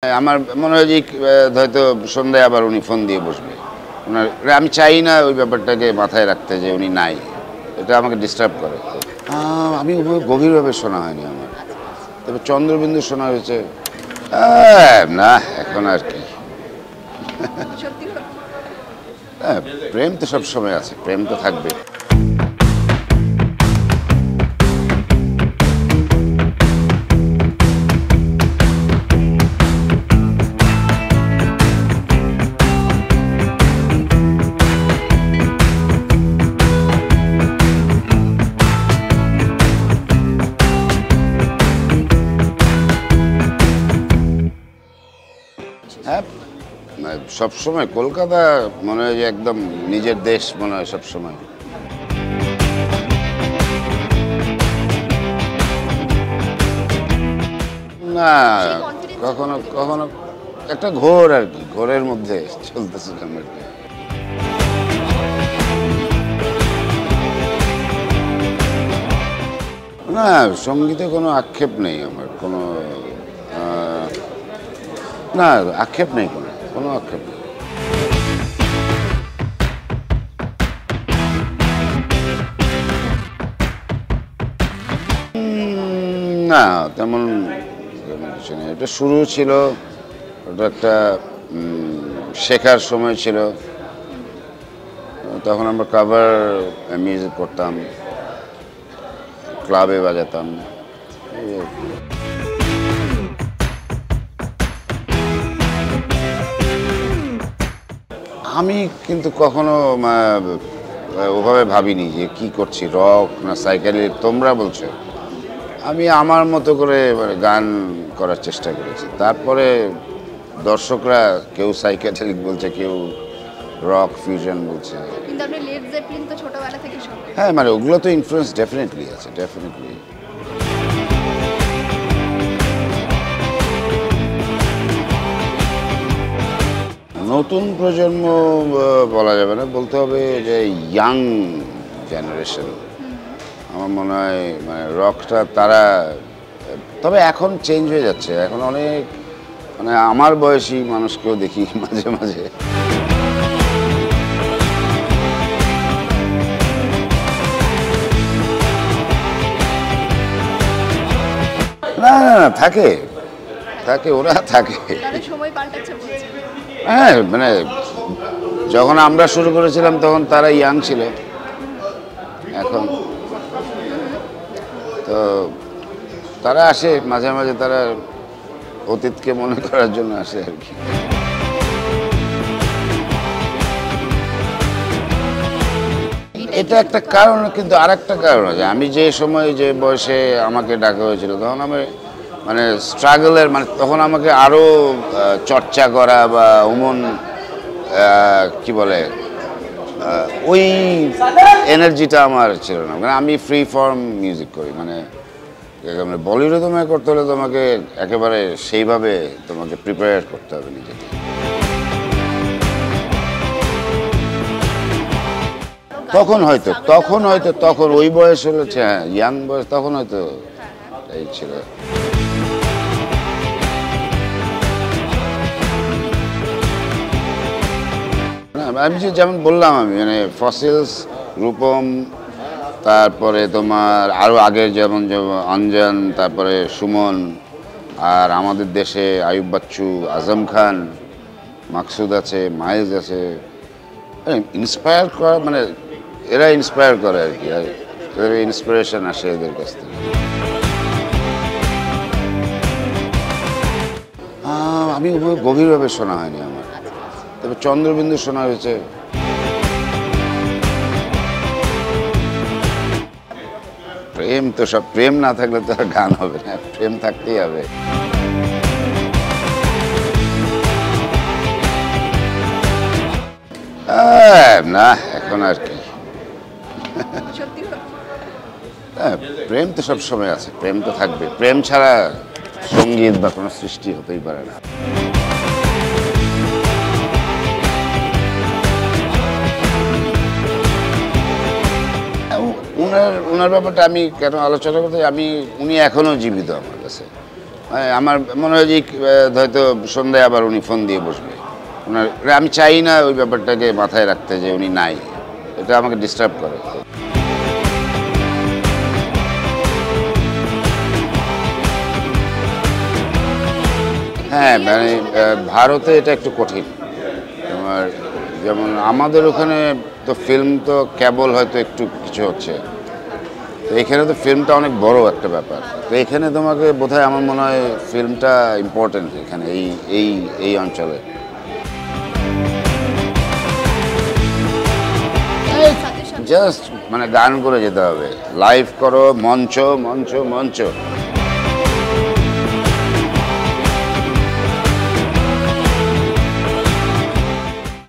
আমার মনে হয় যে হয়তো সন্ধ্যায় আবার উনি ফোন দিয়ে বসবে। আমি চাই না ওই ব্যাপারটাকে মাথায় রাখতে যে উনি নাই, এটা আমাকে ডিস্টার্ব করে। আমি গভীরভাবে শোনা হয়নি আমার, তবে চন্দ্রবিন্দু শোনা হয়েছে। না এখন আর কি, প্রেম তো সব সময় আছে, প্রেম তো থাকবে। হ্যাঁ, সবসময় কলকাতা মনে হয় যে একদম নিজের দেশ মনে হয় সবসময়। না, কখনো কখনো একটা ঘোর আর কি, ঘোরের মধ্যে চলতেছিলাম আর কি। না, সঙ্গীতে কোনো আক্ষেপ নেই আমার, কোনো না আক্ষেপ নেই, কোনো আক্ষেপ নেই। না তেমন কিছু নেই, এটা শুরু ছিল, ওটা একটা শেখার সময় ছিল। তখন আমরা কাভার মিউজিক করতাম, ক্লাবে বাজাতাম। আমি কিন্তু কখনো ওভাবে ভাবিনি যে কি করছি, রক না সাইকেলিক। তোমরা বলছো, আমি আমার মতো করে গান করার চেষ্টা করেছি। তারপরে দর্শকরা কেউ সাইকেলিক বলছে, কেউ রক ফিউশন বলছে। কিন্তু আপনি লেড জেপলিন তো ছোটবেলা থেকে শুনেন। হ্যাঁ, ওগুলো তো ইনফ্লুয়েন্স ডেফিনেটলি আছে, ডেফিনেটলি। নতুন প্রজন্ম বলা যাবে না, বলতে হবে যে ইয়াং জেনারেশন। আমার মনে হয় রকটা তারা, তবে এখন চেঞ্জ হয়ে যাচ্ছে। এখন অনেক আমার বয়সী মানুষকেও দেখি মাঝে মাঝে না না না থাকে থাকে, ওরা থাকে। সময় পাল্টাচ্ছে বলছেন। হ্যাঁ, যখন আমরা শুরু করেছিলাম তখন তারা ইয়াং ছিল, এখন তো তারা আসে মাঝে মাঝে, তারা অতীতকে মনে করার জন্য আসে আর কি। এটা একটা কারণ, কিন্তু আর একটা কারণ আছে। আমি যে সময় যে বয়সে আমাকে ডাকা হয়েছিল তখন আমি স্ট্রাগলের, তখন আমাকে আরো চর্চা করা বা কি বলে ওই এনার্জিটা আমার ছিল না। আমি ফ্রি ফর্ম মিউজিক করি, বলিউডে তোমাকে করতে হলে তোমাকে একেবারে সেইভাবে তোমাকে প্রিপেয়ার করতে হবে নিজেকে। তখন ওই বয়স হলো, হ্যাঁ ইয়াং বয়স, তখন হয়তো এই ছিল। আমি যেমন বললাম, আমি ফসিলস, রূপম, তারপরে তোমার আরও আগের যেমন অঞ্জন, তারপরে সুমন, আর আমাদের দেশে আয়ুব বাচ্চু, আজম খান, মাকসুদ আছে, মাইলস আছে। ইন্সপায়ার করা, এরা ইন্সপায়ার করে আর কি, এদের ইন্সপিরেশন আসে এদের কাছ থেকে। আমি গভীরভাবে শোনা হয়নি আমার, তবে চন্দ্রবিন্দু শোনা হয়েছে। প্রেম তো সব, প্রেম না থাকলে তো আর গান হবে না, প্রেম থাকতেই হবে। না এখন আর কি, প্রেম তো সব সময় আছে, প্রেম তো থাকবে। প্রেম ছাড়া সঙ্গীত বা কোনো সৃষ্টি হতেই পারে না। ওনার ব্যাপারটা আমি কেন আলোচনা করতে, উনি এখনো জীবিত আমার কাছে। আমার মনে হয় যে হয়তো সন্ধ্যায় আবার উনি ফোন দিয়ে বসবে ওনার আমি চাই না ওই ব্যাপারটাকে মাথায় রাখতে যে উনি নাই, এটা আমাকে ডিস্টার্ব করে। হ্যাঁ মানে ভারতে এটা একটু কঠিন। তোমার যেমন আমাদের ওখানে তো ফিল্ম তো কেবল হয়তো একটু কিছু হচ্ছে, তো এখানে তো ফিল্মটা অনেক বড় একটা ব্যাপার। তো এখানে তোমাকে বোধহয় আমার মনে হয় ফিল্মটা ইম্পর্টেন্ট এখানে এই এই এই অঞ্চলে। জাস্ট মানে গান করে যেতে হবে, লাইভ করো, মঞ্চ মঞ্চ মঞ্চ।